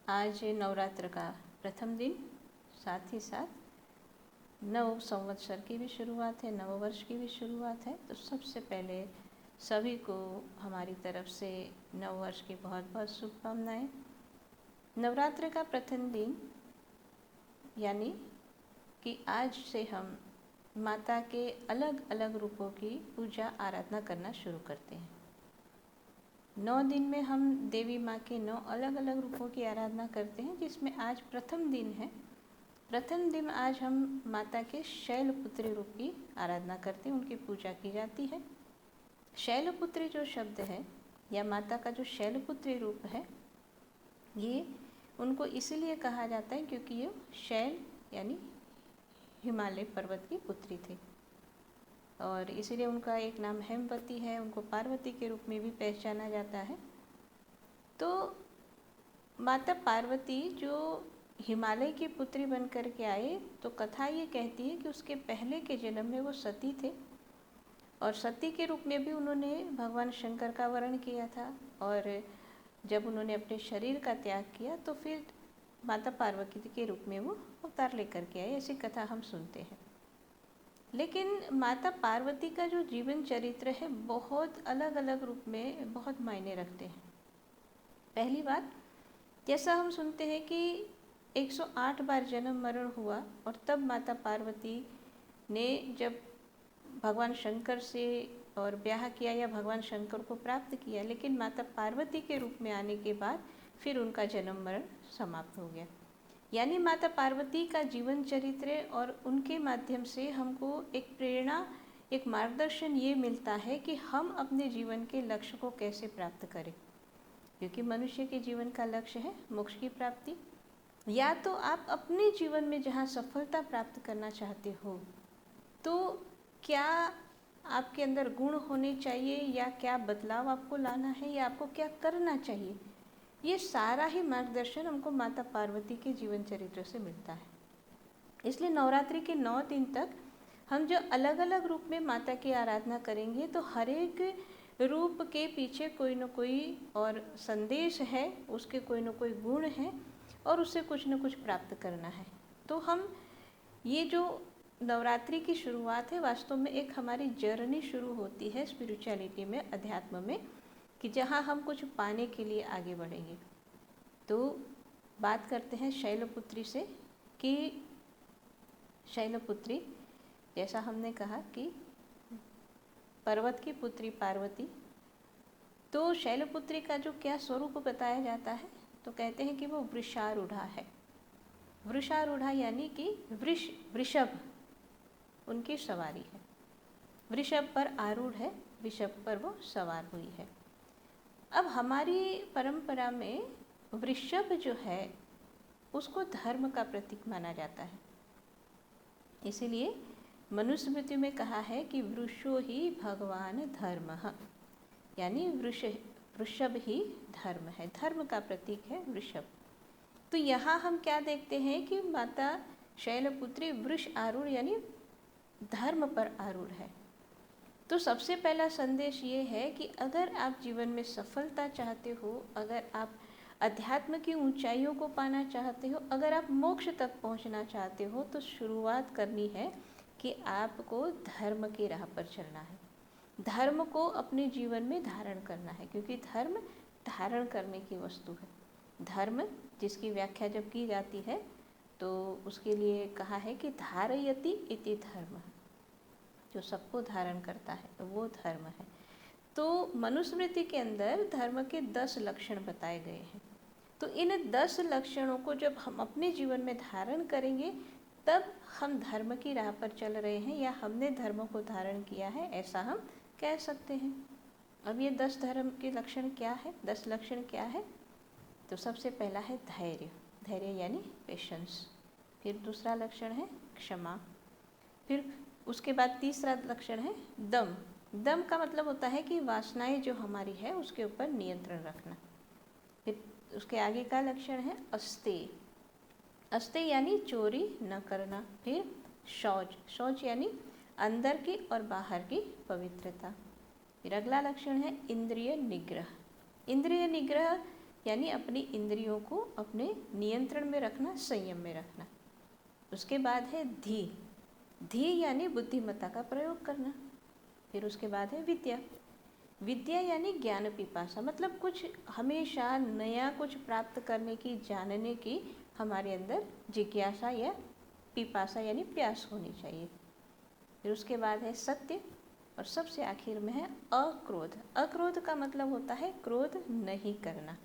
आज नवरात्र का प्रथम दिन, साथ ही साथ नव संवत्सर की भी शुरुआत है, नव वर्ष की भी शुरुआत है। तो सबसे पहले सभी को हमारी तरफ से नव वर्ष की बहुत बहुत शुभकामनाएं। नवरात्र का प्रथम दिन यानी कि आज से हम माता के अलग अलग रूपों की पूजा आराधना करना शुरू करते हैं। 9 दिन में हम देवी माँ के 9 अलग अलग रूपों की आराधना करते हैं, जिसमें आज प्रथम दिन है। प्रथम दिन आज हम माता के शैलपुत्री रूप की आराधना करते हैं, उनकी पूजा की जाती है। शैलपुत्री जो शब्द है या माता का जो शैलपुत्री रूप है, ये उनको इसलिए कहा जाता है क्योंकि ये शैल यानी हिमालय पर्वत की पुत्री थी, और इसीलिए उनका एक नाम हेमवती है। उनको पार्वती के रूप में भी पहचाना जाता है। तो माता पार्वती जो हिमालय की पुत्री बन कर के आए, तो कथा ये कहती है कि उसके पहले के जन्म में वो सती थे, और सती के रूप में भी उन्होंने भगवान शंकर का वर्ण किया था। और जब उन्होंने अपने शरीर का त्याग किया तो फिर माता पार्वती के रूप में वो अवतार लेकर के आए, ऐसी कथा हम सुनते हैं। लेकिन माता पार्वती का जो जीवन चरित्र है बहुत अलग अलग रूप में बहुत मायने रखते हैं। पहली बात, जैसा हम सुनते हैं कि 108 बार जन्म मरण हुआ, और तब माता पार्वती ने जब भगवान शंकर से और ब्याह किया या भगवान शंकर को प्राप्त किया, लेकिन माता पार्वती के रूप में आने के बाद फिर उनका जन्म मरण समाप्त हो गया। यानी माता पार्वती का जीवन चरित्र और उनके माध्यम से हमको एक प्रेरणा, एक मार्गदर्शन ये मिलता है कि हम अपने जीवन के लक्ष्य को कैसे प्राप्त करें, क्योंकि मनुष्य के जीवन का लक्ष्य है मोक्ष की प्राप्ति। या तो आप अपने जीवन में जहाँ सफलता प्राप्त करना चाहते हो, तो क्या आपके अंदर गुण होने चाहिए, या क्या बदलाव आपको लाना है, या आपको क्या करना चाहिए, ये सारा ही मार्गदर्शन हमको माता पार्वती के जीवन चरित्र से मिलता है। इसलिए नवरात्रि के 9 दिन तक हम जो अलग अलग रूप में माता की आराधना करेंगे, तो हर एक रूप के पीछे कोई न कोई और संदेश है, उसके कोई न कोई गुण है, और उससे कुछ न कुछ प्राप्त करना है। तो हम ये जो नवरात्रि की शुरुआत है, वास्तव में एक हमारी जर्नी शुरू होती है स्पिरिचुअलिटी में, अध्यात्म में, कि जहाँ हम कुछ पाने के लिए आगे बढ़ेंगे। तो बात करते हैं शैलपुत्री से, कि शैलपुत्री, जैसा हमने कहा कि पर्वत की पुत्री पार्वती, तो शैलपुत्री का जो क्या स्वरूप बताया जाता है, तो कहते हैं कि वो वृषारूढ़ा है। वृषारूढ़ा यानी कि वृषभ उनकी सवारी है, वृषभ पर आरूढ़ है, वृषभ पर वो सवार हुई है। अब हमारी परंपरा में वृषभ जो है उसको धर्म का प्रतीक माना जाता है। इसीलिए मनुस्मृति में कहा है कि वृषो ही भगवान धर्मः, यानी वृषभ ही धर्म है, धर्म का प्रतीक है वृषभ। तो यहाँ हम क्या देखते हैं कि माता शैलपुत्री वृष आरूढ़ यानी धर्म पर आरूढ़ है। तो सबसे पहला संदेश ये है कि अगर आप जीवन में सफलता चाहते हो, अगर आप अध्यात्म की ऊंचाइयों को पाना चाहते हो, अगर आप मोक्ष तक पहुंचना चाहते हो, तो शुरुआत करनी है कि आपको धर्म की राह पर चलना है, धर्म को अपने जीवन में धारण करना है, क्योंकि धर्म धारण करने की वस्तु है। धर्म जिसकी व्याख्या जब की जाती है तो उसके लिए कहा है कि धारयति इति धर्म, जो सबको धारण करता है वो धर्म है। तो मनुस्मृति के अंदर धर्म के 10 लक्षण बताए गए हैं। तो इन 10 लक्षणों को जब हम अपने जीवन में धारण करेंगे, तब हम धर्म की राह पर चल रहे हैं, या हमने धर्म को धारण किया है, ऐसा हम कह सकते हैं। अब ये 10 धर्म के लक्षण क्या है, 10 लक्षण क्या है? तो सबसे पहला है धैर्य, धैर्य यानी पेशेंस। फिर दूसरा लक्षण है क्षमा। फिर उसके बाद तीसरा लक्षण है दम। दम का मतलब होता है कि वासनाएं जो हमारी है उसके ऊपर नियंत्रण रखना। फिर उसके आगे का लक्षण है अस्तेय, अस्तेय यानी चोरी न करना। फिर शौच, शौच यानी अंदर की और बाहर की पवित्रता। फिर अगला लक्षण है इंद्रिय निग्रह। इंद्रिय निग्रह यानी अपनी इंद्रियों को अपने नियंत्रण में रखना, संयम में रखना। उसके बाद है धी। धी यानी बुद्धिमत्ता का प्रयोग करना। फिर उसके बाद है विद्या। विद्या यानी ज्ञान पिपासा, मतलब कुछ हमेशा नया कुछ प्राप्त करने की, जानने की हमारे अंदर जिज्ञासा या पिपासा यानी प्यास होनी चाहिए। फिर उसके बाद है सत्य और सबसे आखिर में है अक्रोध। अक्रोध का मतलब होता है क्रोध नहीं करना।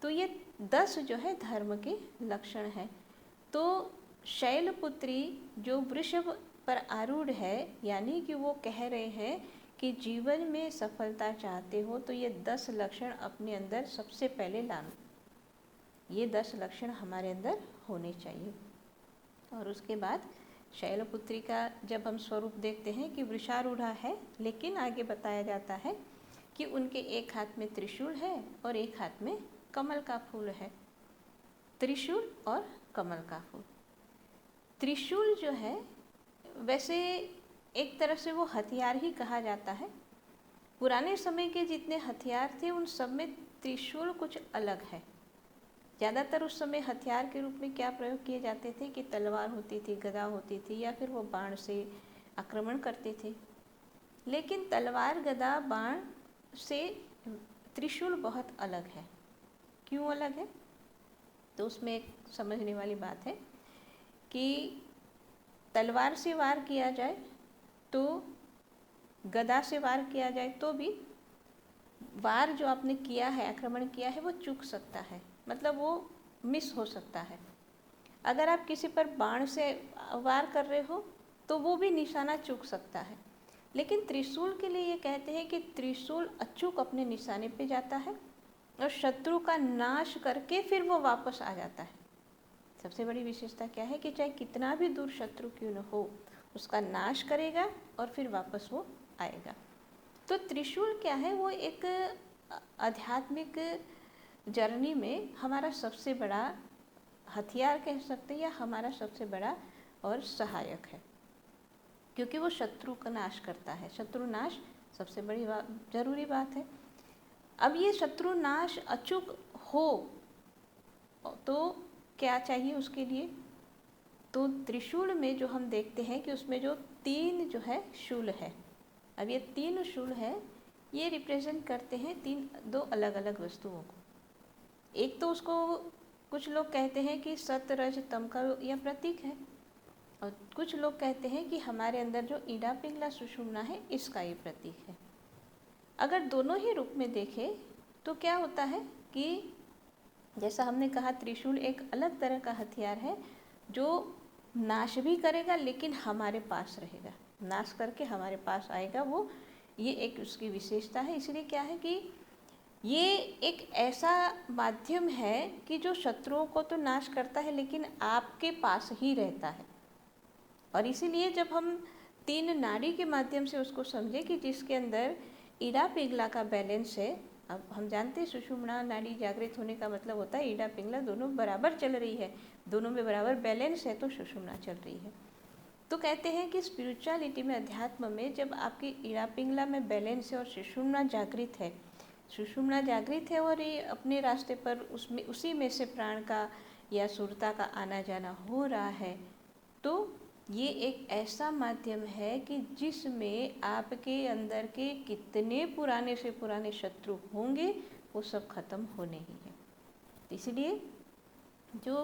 तो ये 10 जो है धर्म के लक्षण है। तो शैलपुत्री जो वृषभ पर आरूढ़ है, यानी कि वो कह रहे हैं कि जीवन में सफलता चाहते हो तो ये 10 लक्षण अपने अंदर सबसे पहले लाना। ये 10 लक्षण हमारे अंदर होने चाहिए। और उसके बाद शैलपुत्री का जब हम स्वरूप देखते हैं कि वृषारूढ़ा है, लेकिन आगे बताया जाता है कि उनके एक हाथ में त्रिशूल है और एक हाथ में कमल का फूल है। त्रिशूल और कमल का फूल। त्रिशूल जो है वैसे एक तरह से वो हथियार ही कहा जाता है। पुराने समय के जितने हथियार थे उन सब में त्रिशूल कुछ अलग है। ज़्यादातर उस समय हथियार के रूप में क्या प्रयोग किए जाते थे कि तलवार होती थी, गदा होती थी, या फिर वो बाण से आक्रमण करते थे। लेकिन तलवार, गदा, बाण से त्रिशूल बहुत अलग है। क्यों अलग है? तो उसमें एक समझने वाली बात है कि तलवार से वार किया जाए तो, गदा से वार किया जाए तो भी वार जो आपने किया है, आक्रमण किया है, वो चूक सकता है, मतलब वो मिस हो सकता है। अगर आप किसी पर बाण से वार कर रहे हो तो वो भी निशाना चूक सकता है। लेकिन त्रिशूल के लिए ये कहते हैं कि त्रिशूल अचूक अपने निशाने पे जाता है और शत्रु का नाश करके फिर वो वापस आ जाता है। सबसे बड़ी विशेषता क्या है कि चाहे कितना भी दूर शत्रु क्यों न हो, उसका नाश करेगा और फिर वापस वो आएगा। तो त्रिशूल क्या है? वो एक आध्यात्मिक जर्नी में हमारा सबसे बड़ा हथियार कह सकते हैं, या हमारा सबसे बड़ा और सहायक है, क्योंकि वो शत्रु का नाश करता है। शत्रु नाश सबसे बड़ी जरूरी बात है। अब ये शत्रु नाश अचूक हो तो क्या चाहिए उसके लिए? तो त्रिशूल में जो हम देखते हैं कि उसमें जो 3 जो है शूल है। अब ये 3 शूल है, ये रिप्रेजेंट करते हैं 2 अलग अलग वस्तुओं को। एक तो उसको कुछ लोग कहते हैं कि सत, रज, तम का यह प्रतीक है, और कुछ लोग कहते हैं कि हमारे अंदर जो ईड़ा, पिंगला, सुषुम्ना है, इसका ये प्रतीक है। अगर दोनों ही रूप में देखें तो क्या होता है कि जैसा हमने कहा, त्रिशूल एक अलग तरह का हथियार है जो नाश भी करेगा लेकिन हमारे पास रहेगा, नाश करके हमारे पास आएगा। वो ये एक उसकी विशेषता है। इसलिए क्या है कि ये एक ऐसा माध्यम है कि जो शत्रुओं को तो नाश करता है लेकिन आपके पास ही रहता है। और इसीलिए जब हम 3 नाड़ी के माध्यम से उसको समझे कि जिसके अंदर ईड़ा, पिंगला का बैलेंस है। अब हम जानते हैं सुषुम्ना नाड़ी जागृत होने का मतलब होता है ईड़ा, पिंगला दोनों बराबर चल रही है, दोनों में बराबर बैलेंस है, तो सुषुम्ना चल रही है। तो कहते हैं कि स्पिरिचुअलिटी में, अध्यात्म में, जब आपकी ईड़ा, पिंगला में बैलेंस है और सुषुम्ना जागृत है, सुषुम्ना जागृत है और ये अपने रास्ते पर उसमें उसी में से प्राण का या सुरता का आना जाना हो रहा है, तो ये एक ऐसा माध्यम है कि जिसमें आपके अंदर के कितने पुराने से पुराने शत्रु होंगे वो सब खत्म होने ही है। इसलिए जो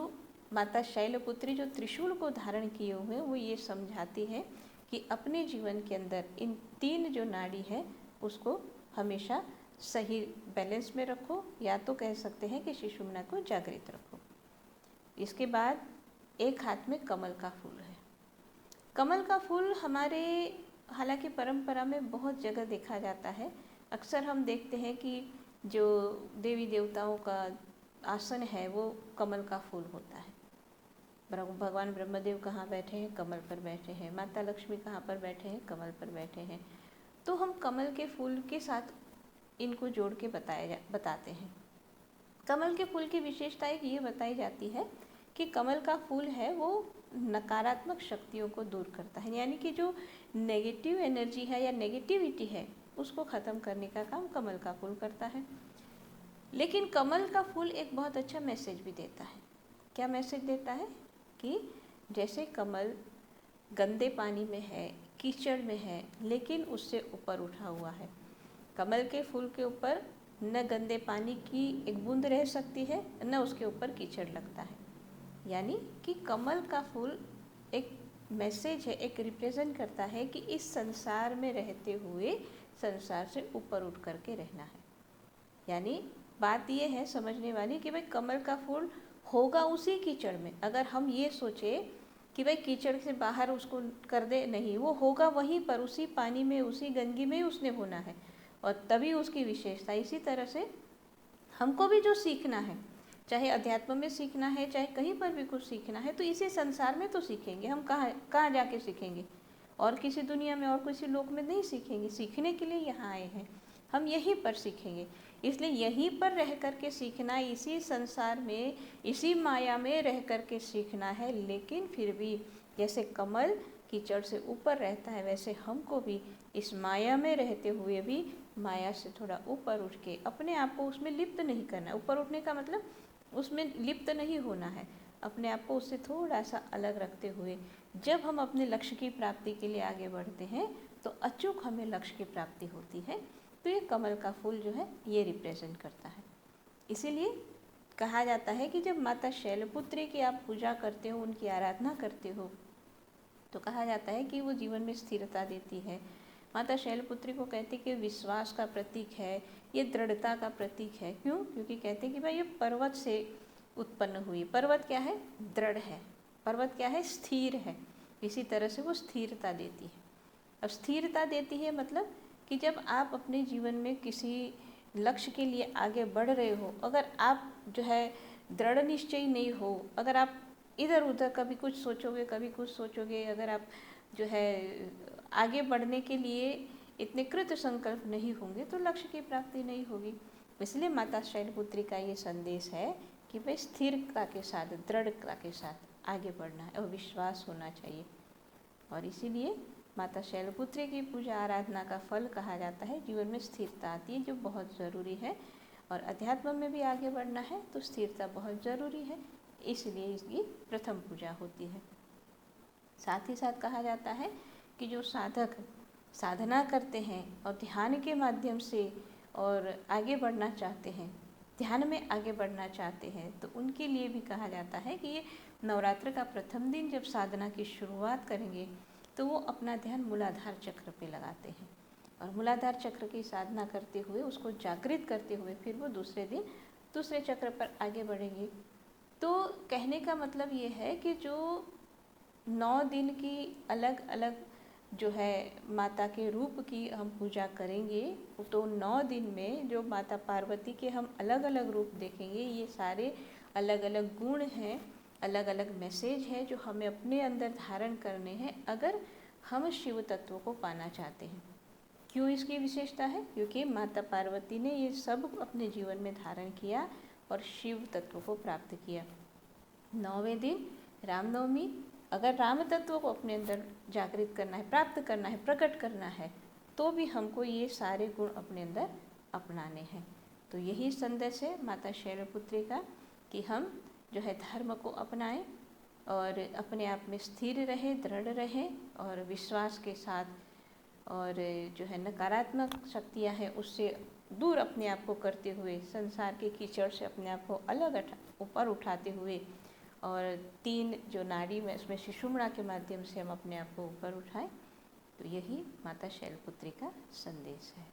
माता शैलपुत्री जो त्रिशूल को धारण किए हुए वो ये समझाती है कि अपने जीवन के अंदर इन 3 जो नाड़ी है उसको हमेशा सही बैलेंस में रखो, या तो कह सकते हैं कि सुषुम्ना को जागृत रखो। इसके बाद एक हाथ में कमल का फूल है। कमल का फूल हमारे हालांकि परंपरा में बहुत जगह देखा जाता है। अक्सर हम देखते हैं कि जो देवी देवताओं का आसन है वो कमल का फूल होता है। भगवान ब्रह्मदेव कहाँ बैठे हैं? कमल पर बैठे हैं। माता लक्ष्मी कहाँ पर बैठे हैं? कमल पर बैठे हैं। तो हम कमल के फूल के साथ इनको जोड़ के बताते हैं। कमल के फूल की विशेषता एक ये बताई जाती है कि कमल का फूल है वो नकारात्मक शक्तियों को दूर करता है, यानी कि जो नेगेटिव एनर्जी है या नेगेटिविटी है उसको ख़त्म करने का काम कमल का फूल करता है। लेकिन कमल का फूल एक बहुत अच्छा मैसेज भी देता है। क्या मैसेज देता है? कि जैसे कमल गंदे पानी में है, कीचड़ में है, लेकिन उससे ऊपर उठा हुआ है। कमल के फूल के ऊपर न गंदे पानी की एक बूंद रह सकती है, न उसके ऊपर कीचड़ लगता है। यानी कि कमल का फूल एक मैसेज है, एक रिप्रेजेंट करता है कि इस संसार में रहते हुए संसार से ऊपर उठ करके रहना है। यानी बात ये है समझने वाली कि भाई कमल का फूल होगा उसी कीचड़ में। अगर हम ये सोचे कि भाई कीचड़ से बाहर उसको कर दे, नहीं, वो होगा वहीं पर, उसी पानी में, उसी गंदगी में ही उसने होना है, और तभी उसकी विशेषता। इसी तरह से हमको भी जो सीखना है, चाहे अध्यात्म में सीखना है, चाहे कहीं पर भी कुछ सीखना है, तो इसी संसार में तो सीखेंगे। हम कहाँ जाके सीखेंगे? और किसी दुनिया में और किसी लोक में नहीं सीखेंगे। सीखने के लिए यहाँ आए हैं, हम यहीं पर सीखेंगे। इसलिए यहीं पर रह कर के सीखना, इसी संसार में, इसी माया में रह कर के सीखना है। लेकिन फिर भी जैसे कमल कीचड़ से ऊपर रहता है, वैसे हमको भी इस माया में रहते हुए भी माया से थोड़ा ऊपर उठ के अपने आप को उसमें लिप्त नहीं करना। ऊपर उठने का मतलब उसमें लिप्त नहीं होना है, अपने आप को उससे थोड़ा सा अलग रखते हुए जब हम अपने लक्ष्य की प्राप्ति के लिए आगे बढ़ते हैं तो अचूक हमें लक्ष्य की प्राप्ति होती है। तो ये कमल का फूल जो है ये रिप्रेजेंट करता है। इसीलिए कहा जाता है कि जब माता शैलपुत्री की आप पूजा करते हो, उनकी आराधना करते हो, तो कहा जाता है कि वो जीवन में स्थिरता देती है। माता शैलपुत्री को कहते हैं कि विश्वास का प्रतीक है, ये दृढ़ता का प्रतीक है। क्यों? क्योंकि कहते हैं कि भाई ये पर्वत से उत्पन्न हुई। पर्वत क्या है? दृढ़ है। पर्वत क्या है? स्थिर है। इसी तरह से वो स्थिरता देती है। अब स्थिरता देती है मतलब कि जब आप अपने जीवन में किसी लक्ष्य के लिए आगे बढ़ रहे हो, अगर आप जो है दृढ़ निश्चयी नहीं हो, अगर आप इधर उधर कभी कुछ सोचोगे, कभी कुछ सोचोगे, अगर आप जो है आगे बढ़ने के लिए इतने कृत संकल्प नहीं होंगे, तो लक्ष्य की प्राप्ति नहीं होगी। इसलिए माता शैलपुत्री का ये संदेश है कि भाई स्थिरता के साथ, दृढ़ता के साथ आगे बढ़ना है और विश्वास होना चाहिए। और इसीलिए माता शैलपुत्री की पूजा आराधना का फल कहा जाता है, जीवन में स्थिरता आती है, जो बहुत ज़रूरी है। और अध्यात्म में भी आगे बढ़ना है तो स्थिरता बहुत ज़रूरी है, इसलिए इसकी प्रथम पूजा होती है। साथ ही साथ कहा जाता है कि जो साधक साधना करते हैं और ध्यान के माध्यम से और आगे बढ़ना चाहते हैं, ध्यान में आगे बढ़ना चाहते हैं, तो उनके लिए भी कहा जाता है कि ये नवरात्र का प्रथम दिन जब साधना की शुरुआत करेंगे तो वो अपना ध्यान मूलाधार चक्र पे लगाते हैं, और मूलाधार चक्र की साधना करते हुए, उसको जागृत करते हुए फिर वो दूसरे दिन दूसरे चक्र पर आगे बढ़ेंगे। तो कहने का मतलब ये है कि जो 9 दिन की अलग अलग जो है माता के रूप की हम पूजा करेंगे, तो 9 दिन में जो माता पार्वती के हम अलग अलग रूप देखेंगे, ये सारे अलग अलग गुण हैं, अलग अलग मैसेज है जो हमें अपने अंदर धारण करने हैं अगर हम शिव तत्व को पाना चाहते हैं। क्यों इसकी विशेषता है? क्योंकि माता पार्वती ने ये सब अपने जीवन में धारण किया और शिव तत्व को प्राप्त किया। 9वें दिन रामनवमी, अगर राम तत्व को अपने अंदर जागृत करना है, प्राप्त करना है, प्रकट करना है, तो भी हमको ये सारे गुण अपने अंदर अपनाने हैं। तो यही संदेश है माता शैलपुत्री का कि हम जो है धर्म को अपनाएं और अपने आप में स्थिर रहें, दृढ़ रहें और विश्वास के साथ, और जो है नकारात्मक शक्तियाँ हैं उससे दूर अपने आप को करते हुए, संसार के कीचड़ से अपने आप को अलग ऊपर उठाते हुए, और 3 जो नाड़ी में उसमें सुषुम्ना के माध्यम से हम अपने आप को ऊपर उठाएं। तो यही माता शैलपुत्री का संदेश है।